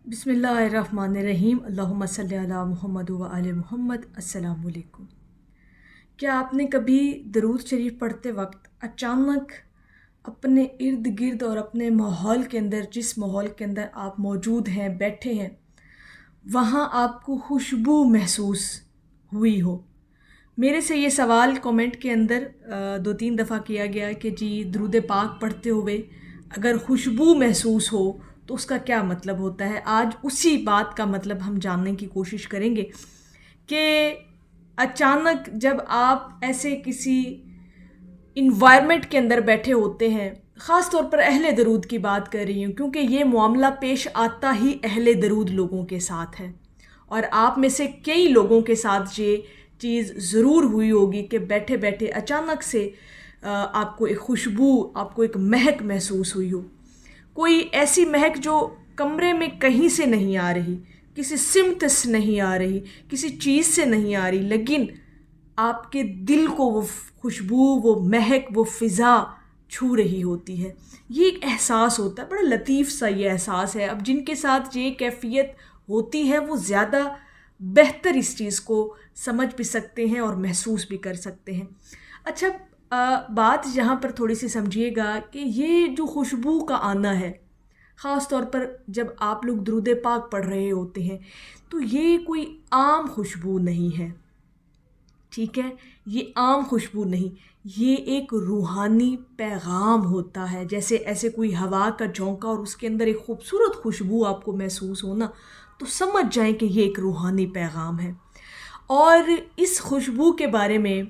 बिस्मिल्लाहिर्रहमानिर्रहीम। अल्लाहुम्मा सल्ली अला मुहम्मद व आले मुहम्मद। अस्सलाम वालेकुम। क्या आपने कभी दरूद शरीफ पढ़ते वक्त अचानक अपने इर्द गिर्द और अपने माहौल के अंदर, जिस माहौल के अंदर आप मौजूद हैं, बैठे हैं, वहाँ आपको खुशबू महसूस हुई हो? मेरे से ये सवाल कमेंट के अंदर 2-3 दफ़ा किया गया कि जी दरूद पाक पढ़ते हुए अगर खुशबू महसूस हो तो उसका क्या मतलब होता है। आज उसी बात का मतलब हम जानने की कोशिश करेंगे कि अचानक जब आप ऐसे किसी इन्वायरमेंट के अंदर बैठे होते हैं, ख़ास तौर पर अहले दरूद की बात कर रही हूँ क्योंकि ये मामला पेश आता ही अहले दरूद लोगों के साथ है, और आप में से कई लोगों के साथ ये चीज़ ज़रूर हुई होगी कि बैठे बैठे अचानक से आपको एक खुशबू, आपको एक महक महसूस हुई हो। कोई ऐसी महक जो कमरे में कहीं से नहीं आ रही, किसी सिमत से नहीं आ रही, किसी चीज़ से नहीं आ रही, लेकिन आपके दिल को वो खुशबू, वो महक, वो फ़िज़ा छू रही होती है। ये एक एहसास होता है, बड़ा लतीफ़ सा ये एहसास है। अब जिनके साथ ये कैफ़ियत होती है वो ज़्यादा बेहतर इस चीज़ को समझ भी सकते हैं और महसूस भी कर सकते हैं। अच्छा, बात यहाँ पर थोड़ी सी समझिएगा कि ये जो खुशबू का आना है, ख़ास तौर पर जब आप लोग दुरूद पाक पढ़ रहे होते हैं, तो ये कोई आम खुशबू नहीं है, ठीक है। ये आम खुशबू नहीं, ये एक रूहानी पैगाम होता है। जैसे ऐसे कोई हवा का झोंका और उसके अंदर एक खूबसूरत खुशबू आपको महसूस होना, तो समझ जाएं कि ये एक रूहानी पैगाम है। और इस खुशबू के बारे में,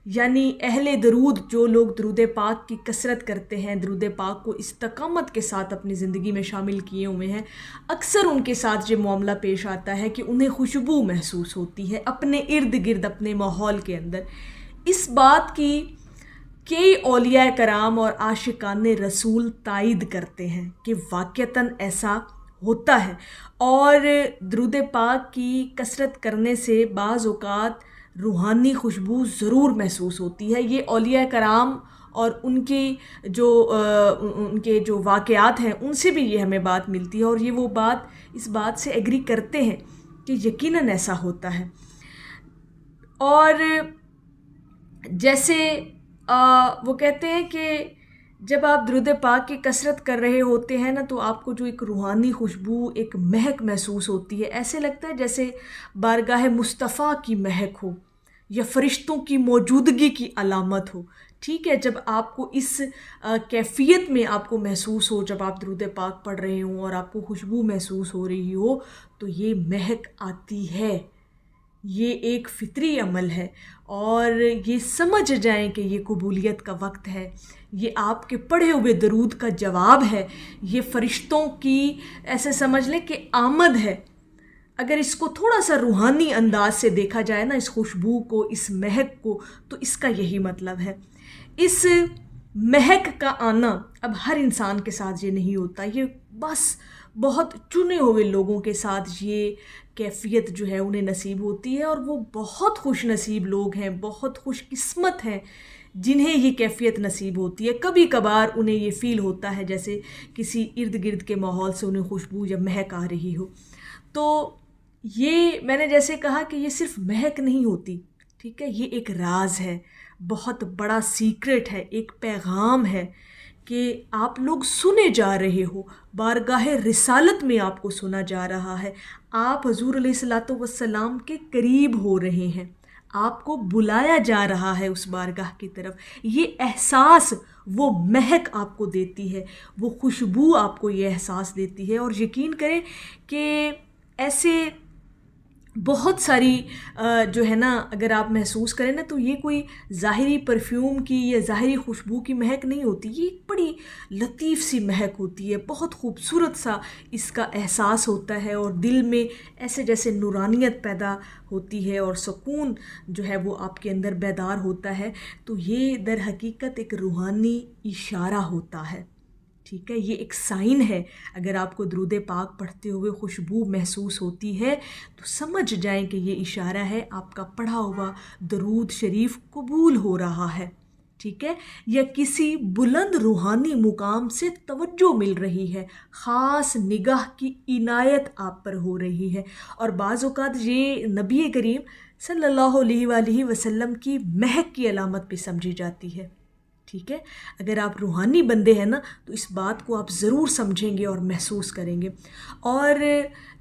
यानी अहले दरूद, जो लोग दरूद पाक की कसरत करते हैं, दरूद पाक को इस्तकामत के साथ अपनी ज़िंदगी में शामिल किए हुए हैं, अक्सर उनके साथ ये मामला पेश आता है कि उन्हें खुशबू महसूस होती है अपने इर्द गिर्द, अपने माहौल के अंदर। इस बात की कई औलिया कराम और आशिकान रसूल तायद करते हैं कि वाक़तन ऐसा होता है, और दरूद पाक की कसरत करने से बाज़ औक़ात रूहानी खुशबू ज़रूर महसूस होती है। ये औलिया कराम और उनके जो वाक़यात हैं उनसे भी ये हमें बात मिलती है, और ये वो बात, इस बात से एग्री करते हैं कि यकीनन ऐसा होता है। और जैसे वो कहते हैं कि जब आप दरूद पाक की कसरत कर रहे होते हैं ना, तो आपको जो एक रूहानी खुशबू, एक महक महसूस होती है, ऐसे लगता है जैसे बारगाह मुस्तफ़ा की महक हो या फ़रिश्तों की मौजूदगी की अलामत हो, ठीक है। जब आपको इस कैफ़ियत में आपको महसूस हो, जब आप दरूद पाक पढ़ रहे हों और आपको खुशबू महसूस हो रही हो, तो ये महक आती है। ये एक फ़ितरी अमल है, और ये समझ जाएं कि ये कबूलियत का वक्त है, ये आपके पढ़े हुए दरूद का जवाब है, ये फ़रिश्तों की, ऐसे समझ लें कि आमद है। अगर इसको थोड़ा सा रूहानी अंदाज से देखा जाए ना, इस खुशबू को, इस महक को, तो इसका यही मतलब है। इस महक का आना अब हर इंसान के साथ ये नहीं होता, ये बस बहुत चुने हुए लोगों के साथ ये कैफ़ियत जो है उन्हें नसीब होती है, और वो बहुत खुश नसीब लोग हैं, बहुत खुशकिस्मत हैं जिन्हें ये कैफ़ियत नसीब होती है। कभी कभार उन्हें ये फ़ील होता है जैसे किसी इर्द गिर्द के माहौल से उन्हें खुशबू या महक आ रही हो। तो ये मैंने जैसे कहा कि ये सिर्फ महक नहीं होती, ठीक है, ये एक राज है, बहुत बड़ा सीक्रेट है, एक पैगाम है कि आप लोग सुने जा रहे हो, बारगाह रिसालत में आपको सुना जा रहा है, आप हजूर अलैहिस्सलातु वस्सलाम के करीब हो रहे हैं, आपको बुलाया जा रहा है उस बारगाह की तरफ। ये एहसास वो महक आपको देती है, वो खुशबू आपको ये एहसास देती है। और यकीन करें कि ऐसे बहुत सारी जो है ना, अगर आप महसूस करें ना, तो ये कोई ज़ाहिरी परफ्यूम की या ज़ाहिरी खुशबू की महक नहीं होती, ये एक बड़ी लतीफ़ सी महक होती है, बहुत खूबसूरत सा इसका एहसास होता है, और दिल में ऐसे जैसे नूरानियत पैदा होती है और सुकून जो है वो आपके अंदर बेदार होता है। तो ये दर हकीकत एक रूहानी इशारा होता है, ठीक है, ये एक साइन है। अगर आपको दरूद पाक पढ़ते हुए खुशबू महसूस होती है, तो समझ जाएं कि ये इशारा है आपका पढ़ा हुआ दरूद शरीफ कबूल हो रहा है, ٹھیک ہے، یا کسی بلند روحانی مقام سے توجہ مل رہی ہے، خاص نگاہ کی عنایت آپ پر ہو رہی ہے، اور بعض اوقات یہ نبی کریم صلی اللہ علیہ وآلہ وسلم کی مہک کی علامت بھی سمجھی جاتی ہے۔ ٹھیک ہے، اگر آپ روحانی بندے ہیں نا تو اس بات کو آپ ضرور سمجھیں گے اور محسوس کریں گے۔ اور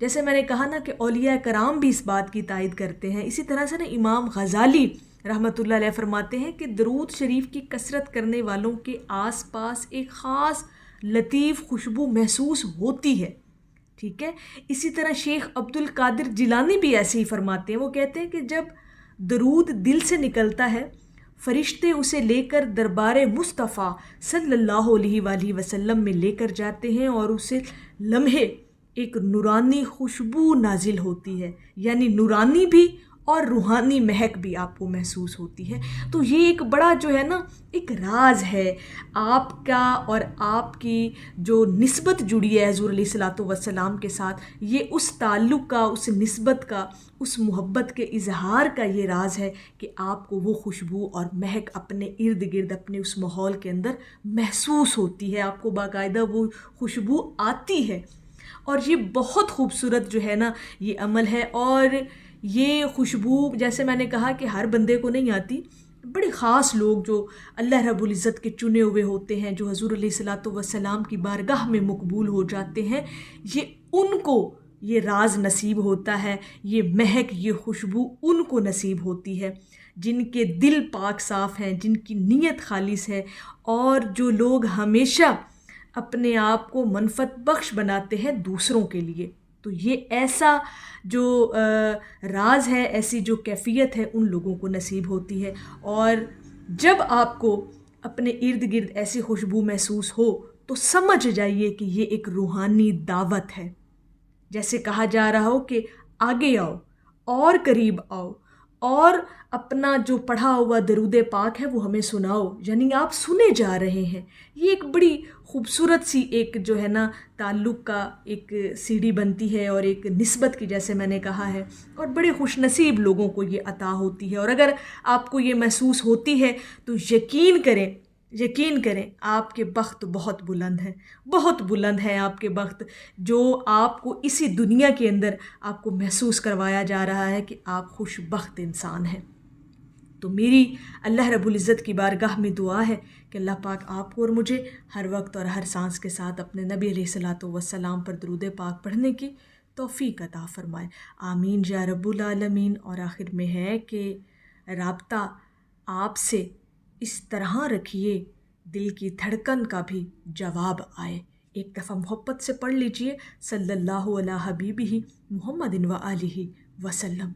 جیسے میں نے کہا نا کہ اولیاء کرام بھی اس بات کی تائید کرتے ہیں، اسی طرح سے نا امام غزالی رحمۃ اللہ علیہ فرماتے ہیں کہ درود شریف کی کثرت کرنے والوں کے آس پاس ایک خاص لطیف خوشبو محسوس ہوتی ہے۔ ٹھیک ہے، اسی طرح شیخ عبد القادر جیلانی بھی ایسے ہی فرماتے ہیں، وہ کہتے ہیں کہ جب درود دل سے نکلتا ہے فرشتے اسے لے کر دربار مصطفیٰ صلی اللہ علیہ وآلہ وسلم میں لے کر جاتے ہیں اور اسے لمحے ایک نورانی خوشبو نازل ہوتی ہے، یعنی نورانی بھی اور روحانی مہک بھی آپ کو محسوس ہوتی ہے۔ تو یہ ایک بڑا جو ہے نا ایک راز ہے آپ کا اور آپ کی جو نسبت جڑی ہے حضور علیہ الصلوۃ والسلام کے ساتھ، یہ اس تعلق کا، اس نسبت کا، اس محبت کے اظہار کا یہ راز ہے کہ آپ کو وہ خوشبو اور مہک اپنے ارد گرد اپنے اس ماحول کے اندر محسوس ہوتی ہے، آپ کو باقاعدہ وہ خوشبو آتی ہے۔ اور یہ بہت خوبصورت جو ہے نا یہ عمل ہے، اور یہ خوشبو جیسے میں نے کہا کہ ہر بندے کو نہیں آتی، بڑے خاص لوگ جو اللہ رب العزت کے چنے ہوئے ہوتے ہیں، جو حضور علیہ الصلوۃ والسلام کی بارگاہ میں مقبول ہو جاتے ہیں، یہ ان کو یہ راز نصیب ہوتا ہے، یہ مہک، یہ خوشبو ان کو نصیب ہوتی ہے جن کے دل پاک صاف ہیں، جن کی نیت خالص ہے، اور جو لوگ ہمیشہ اپنے آپ کو منفعت بخش بناتے ہیں دوسروں کے لیے۔ تو یہ ایسا جو راز ہے، ایسی جو کیفیت ہے ان لوگوں کو نصیب ہوتی ہے۔ اور جب آپ کو اپنے ارد گرد ایسی خوشبو محسوس ہو تو سمجھ جائیے کہ یہ ایک روحانی دعوت ہے، جیسے کہا جا رہا ہو کہ آگے آؤ اور قریب آؤ اور اپنا جو پڑھا ہوا درود پاک ہے وہ ہمیں سناؤ، یعنی آپ سنے جا رہے ہیں۔ یہ ایک بڑی خوبصورت سی ایک جو ہے نا تعلق کا ایک سیڑھی بنتی ہے، اور ایک نسبت کی جیسے میں نے کہا ہے، اور بڑے خوش نصیب لوگوں کو یہ عطا ہوتی ہے۔ اور اگر آپ کو یہ محسوس ہوتی ہے تو یقین کریں آپ کے بخت بہت بلند ہیں، بہت بلند ہیں آپ کے بخت، جو آپ کو اسی دنیا کے اندر آپ کو محسوس کروایا جا رہا ہے کہ آپ خوش بخت انسان ہیں۔ تو میری اللہ رب العزت کی بارگاہ میں دعا ہے کہ اللہ پاک آپ کو اور مجھے ہر وقت اور ہر سانس کے ساتھ اپنے نبی علیہ الصلوۃ والسلام پر درود پاک پڑھنے کی توفیق عطا فرمائے، آمین یا رب العالمین۔ اور آخر میں ہے کہ رابطہ آپ سے اس طرح رکھیے دل کی دھڑکن کا بھی جواب آئے۔ ایک دفعہ محبت سے پڑھ لیجئے صلی اللہ علیہ حبیبہ محمد و آلہ وسلم۔